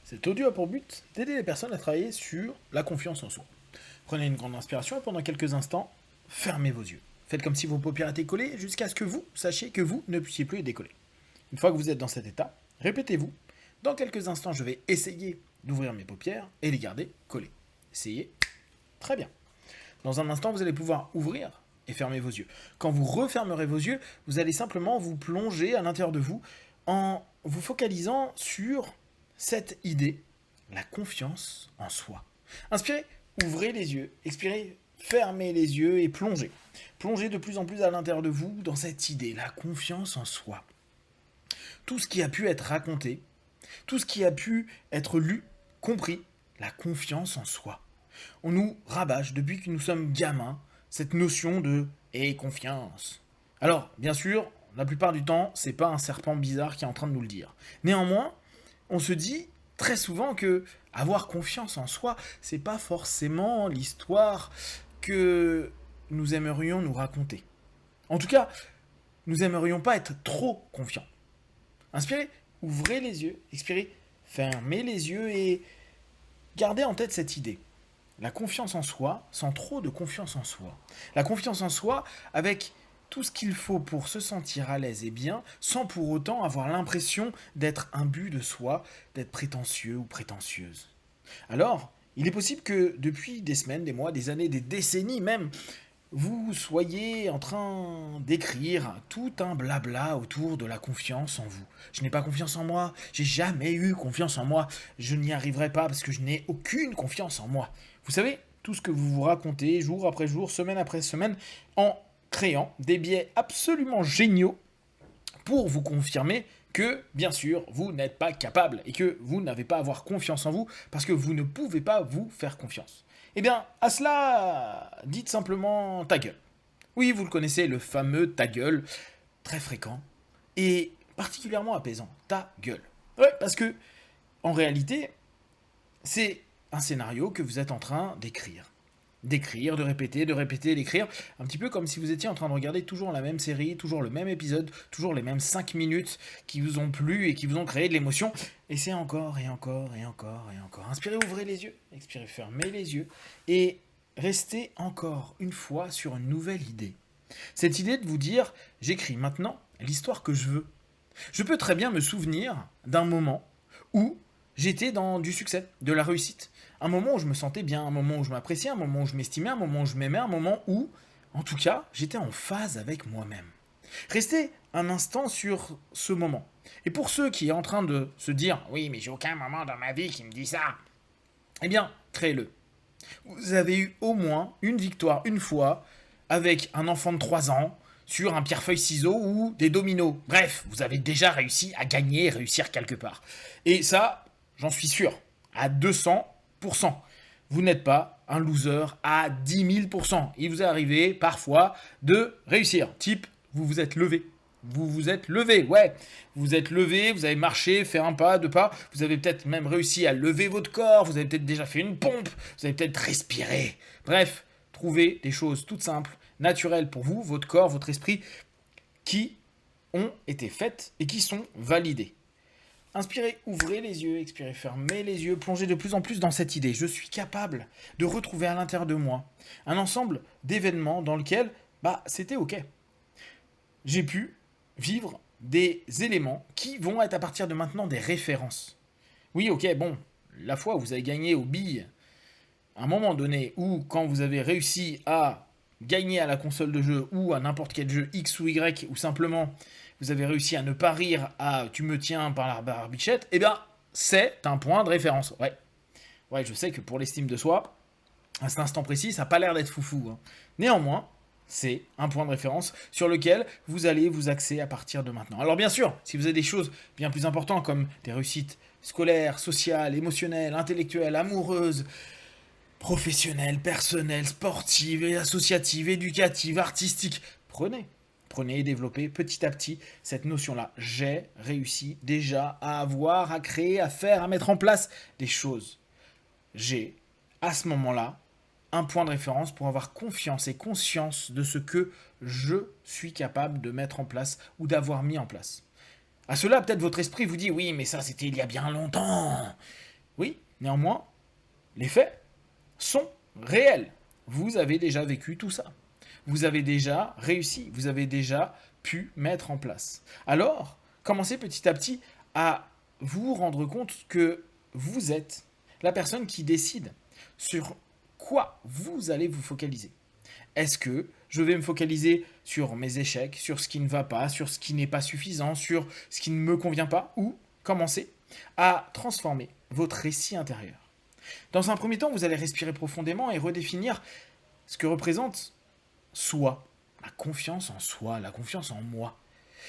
Cet audio a pour but d'aider les personnes à travailler sur la confiance en soi. Prenez une grande inspiration et pendant quelques instants, fermez vos yeux. Faites comme si vos paupières étaient collées jusqu'à ce que vous sachiez que vous ne puissiez plus les décoller. Une fois que vous êtes dans cet état, répétez-vous. Dans quelques instants, je vais essayer d'ouvrir mes paupières et les garder collées. Essayez. Très bien. Dans un instant, vous allez pouvoir ouvrir et fermer vos yeux. Quand vous refermerez vos yeux, vous allez simplement vous plonger à l'intérieur de vous en vous focalisant sur cette idée, la confiance en soi. Inspirez, ouvrez les yeux, expirez, fermez les yeux et plongez. Plongez de plus en plus à l'intérieur de vous dans cette idée, la confiance en soi. Tout ce qui a pu être raconté, tout ce qui a pu être lu, compris, la confiance en soi. On nous rabâche depuis que nous sommes gamins cette notion de confiance. Alors, bien sûr, la plupart du temps, c'est pas un serpent bizarre qui est en train de nous le dire. Néanmoins, on se dit très souvent que avoir confiance en soi, c'est pas forcément l'histoire que nous aimerions nous raconter. En tout cas, nous aimerions pas être trop confiants. Inspirez, ouvrez les yeux, expirez, fermez les yeux et gardez en tête cette idée. La confiance en soi, sans trop de confiance en soi. La confiance en soi avec tout ce qu'il faut pour se sentir à l'aise et bien, sans pour autant avoir l'impression d'être imbu de soi, d'être prétentieux ou prétentieuse. Alors, il est possible que depuis des semaines, des mois, des années, des décennies même, vous soyez en train d'écrire tout un blabla autour de la confiance en vous. Je n'ai pas confiance en moi, j'ai jamais eu confiance en moi, je n'y arriverai pas parce que je n'ai aucune confiance en moi. Vous savez, tout ce que vous vous racontez jour après jour, semaine après semaine, en créant des biais absolument géniaux pour vous confirmer que, bien sûr, vous n'êtes pas capable et que vous n'avez pas à avoir confiance en vous parce que vous ne pouvez pas vous faire confiance. Eh bien, à cela, dites simplement ta gueule. Oui, vous le connaissez, le fameux ta gueule, très fréquent et particulièrement apaisant. Ta gueule. Ouais, parce que, en réalité, c'est un scénario que vous êtes en train d'écrire. D'écrire, de répéter, d'écrire. Un petit peu comme si vous étiez en train de regarder toujours la même série, toujours le même épisode, toujours les mêmes 5 minutes qui vous ont plu et qui vous ont créé de l'émotion. Et c'est encore, et encore, et encore, et encore. Inspirez, ouvrez les yeux. Expirez, fermez les yeux. Et restez encore une fois sur une nouvelle idée. Cette idée de vous dire, j'écris maintenant l'histoire que je veux. Je peux très bien me souvenir d'un moment où j'étais dans du succès, de la réussite. Un moment où je me sentais bien, un moment où je m'appréciais, un moment où je m'estimais, un moment où je m'aimais, un moment où, en tout cas, j'étais en phase avec moi-même. Restez un instant sur ce moment. Et pour ceux qui sont en train de se dire, oui, mais j'ai aucun moment dans ma vie qui me dit ça, eh bien, créez-le. Vous avez eu au moins une victoire une fois avec un enfant de 3 ans sur un pierre-feuille-ciseau ou des dominos. Bref, vous avez déjà réussi à gagner et réussir quelque part. Et ça, j'en suis sûr, à 200%. Vous n'êtes pas un loser à 10 000%. Il vous est arrivé parfois de réussir. Type, vous vous êtes levé. Vous vous êtes levé, ouais. Vous vous êtes levé, vous avez marché, fait un pas, deux pas. Vous avez peut-être même réussi à lever votre corps. Vous avez peut-être déjà fait une pompe. Vous avez peut-être respiré. Bref, trouvez des choses toutes simples, naturelles pour vous, votre corps, votre esprit, qui ont été faites et qui sont validées. Inspirez, ouvrez les yeux, expirez, fermez les yeux, plongez de plus en plus dans cette idée. Je suis capable de retrouver à l'intérieur de moi un ensemble d'événements dans lequel, c'était ok. J'ai pu vivre des éléments qui vont être à partir de maintenant des références. Oui, ok, bon, la fois où vous avez gagné aux billes, à un moment donné, ou quand vous avez réussi à gagner à la console de jeu ou à n'importe quel jeu X ou Y, ou simplement vous avez réussi à ne pas rire à tu me tiens par la barbichette, eh bien, c'est un point de référence. Ouais. Ouais, je sais que pour l'estime de soi, à cet instant précis, ça n'a pas l'air d'être foufou. Hein. Néanmoins, c'est un point de référence sur lequel vous allez vous axer à partir de maintenant. Alors bien sûr, si vous avez des choses bien plus importantes comme des réussites scolaires, sociales, émotionnelles, intellectuelles, amoureuses, professionnelles, personnelles, sportives, associatives, éducatives, artistiques, prenez et développez petit à petit cette notion-là. J'ai réussi déjà à avoir, à créer, à faire, à mettre en place des choses. J'ai, à ce moment-là, un point de référence pour avoir confiance et conscience de ce que je suis capable de mettre en place ou d'avoir mis en place. À cela, peut-être votre esprit vous dit « Oui, mais ça, c'était il y a bien longtemps !» Oui, néanmoins, les faits sont réels. Vous avez déjà vécu tout ça. Vous avez déjà réussi. Vous avez déjà pu mettre en place. Alors, commencez petit à petit à vous rendre compte que vous êtes la personne qui décide sur quoi vous allez vous focaliser. Est-ce que je vais me focaliser sur mes échecs, sur ce qui ne va pas, sur ce qui n'est pas suffisant, sur ce qui ne me convient pas, ou commencer à transformer votre récit intérieur. Dans un premier temps, vous allez respirer profondément et redéfinir ce que représente soi, la confiance en soi, la confiance en moi.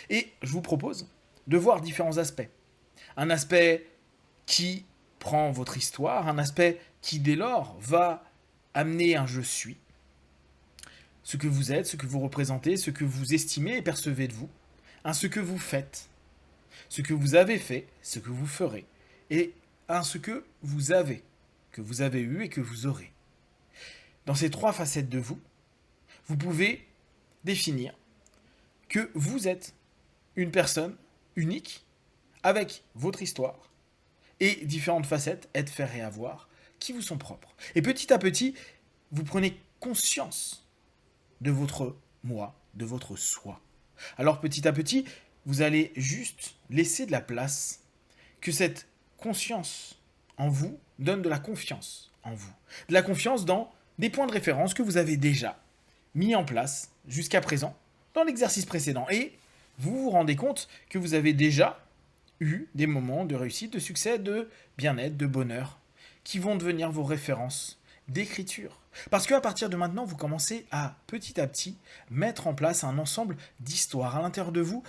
Et je vous propose de voir différents aspects. Un aspect qui prend votre histoire, un aspect qui dès lors va amener un je suis, ce que vous êtes, ce que vous représentez, ce que vous estimez et percevez de vous, un ce que vous faites, ce que vous avez fait, ce que vous ferez, et un ce que vous avez eu et que vous aurez. Dans ces trois facettes de vous, vous pouvez définir que vous êtes une personne unique avec votre histoire et différentes facettes, être, faire et avoir, qui vous sont propres. Et petit à petit, vous prenez conscience de votre moi, de votre soi. Alors petit à petit, vous allez juste laisser de la place, que cette conscience en vous donne de la confiance en vous. De la confiance dans des points de référence que vous avez déjà mis en place jusqu'à présent dans l'exercice précédent. Et vous vous rendez compte que vous avez déjà eu des moments de réussite, de succès, de bien-être, de bonheur, qui vont devenir vos références d'écriture. Parce qu'à partir de maintenant, vous commencez à petit mettre en place un ensemble d'histoires à l'intérieur de vous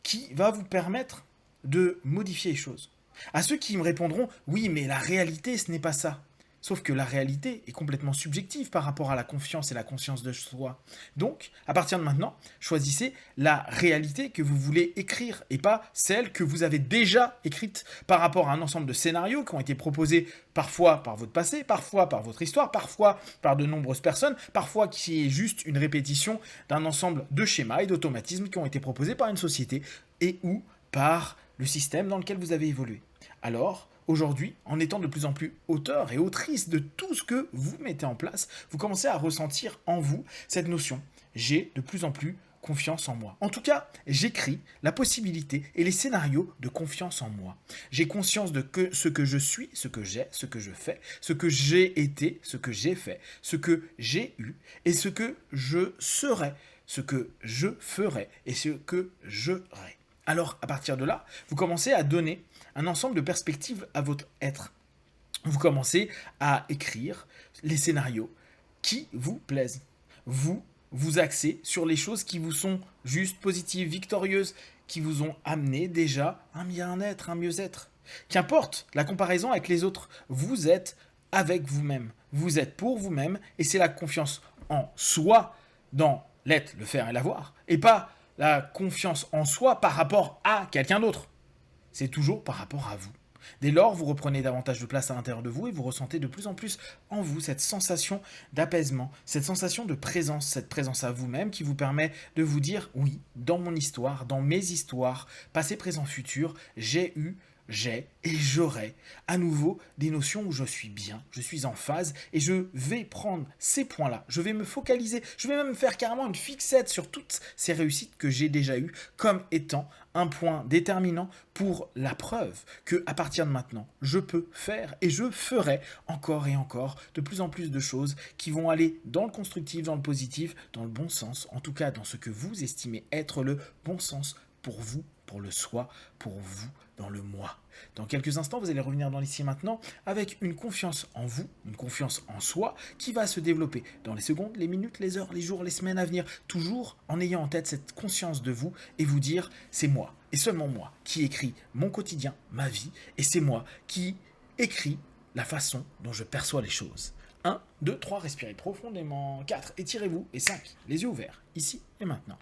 qui va vous permettre de modifier les choses. À ceux qui me répondront, oui, mais la réalité, ce n'est pas ça. Sauf que la réalité est complètement subjective par rapport à la confiance et la conscience de soi. Donc, à partir de maintenant, choisissez la réalité que vous voulez écrire et pas celle que vous avez déjà écrite par rapport à un ensemble de scénarios qui ont été proposés parfois par votre passé, parfois par votre histoire, parfois par de nombreuses personnes, parfois qui est juste une répétition d'un ensemble de schémas et d'automatismes qui ont été proposés par une société et ou par le système dans lequel vous avez évolué. Alors, aujourd'hui, en étant de plus en plus auteur et autrice de tout ce que vous mettez en place, vous commencez à ressentir en vous cette notion. J'ai de plus en plus confiance en moi. En tout cas, j'écris la possibilité et les scénarios de confiance en moi. J'ai conscience de ce que je suis, ce que j'ai, ce que je fais, ce que j'ai été, ce que j'ai fait, ce que j'ai eu et ce que je serai, ce que je ferai et ce que je serai. Alors, à partir de là, vous commencez à donner un ensemble de perspectives à votre être. Vous commencez à écrire les scénarios qui vous plaisent. Vous axez sur les choses qui vous sont juste positives, victorieuses, qui vous ont amené déjà un bien-être, un mieux-être. Qu'importe la comparaison avec les autres, vous êtes avec vous-même. Vous êtes pour vous-même et c'est la confiance en soi dans l'être, le faire et l'avoir. Et pas la confiance en soi par rapport à quelqu'un d'autre. C'est toujours par rapport à vous. Dès lors, vous reprenez davantage de place à l'intérieur de vous et vous ressentez de plus en plus en vous cette sensation d'apaisement, cette sensation de présence, cette présence à vous-même qui vous permet de vous dire oui, dans mon histoire, dans mes histoires, passé, présent, futur, j'ai et j'aurai à nouveau des notions où je suis bien, je suis en phase et je vais prendre ces points-là, je vais me focaliser, je vais même faire carrément une fixette sur toutes ces réussites que j'ai déjà eues comme étant un point déterminant pour la preuve que à partir de maintenant, je peux faire et je ferai encore et encore de plus en plus de choses qui vont aller dans le constructif, dans le positif, dans le bon sens, en tout cas dans ce que vous estimez être le bon sens pour vous, pour le soi, pour vous, dans le moi. Dans quelques instants, vous allez revenir dans l'ici et maintenant avec une confiance en vous, une confiance en soi qui va se développer dans les secondes, les minutes, les heures, les jours, les semaines à venir, toujours en ayant en tête cette conscience de vous et vous dire c'est moi et seulement moi qui écris mon quotidien, ma vie et c'est moi qui écris la façon dont je perçois les choses. 1, 2, 3, respirez profondément. 4, étirez-vous. Et 5, les yeux ouverts, ici et maintenant.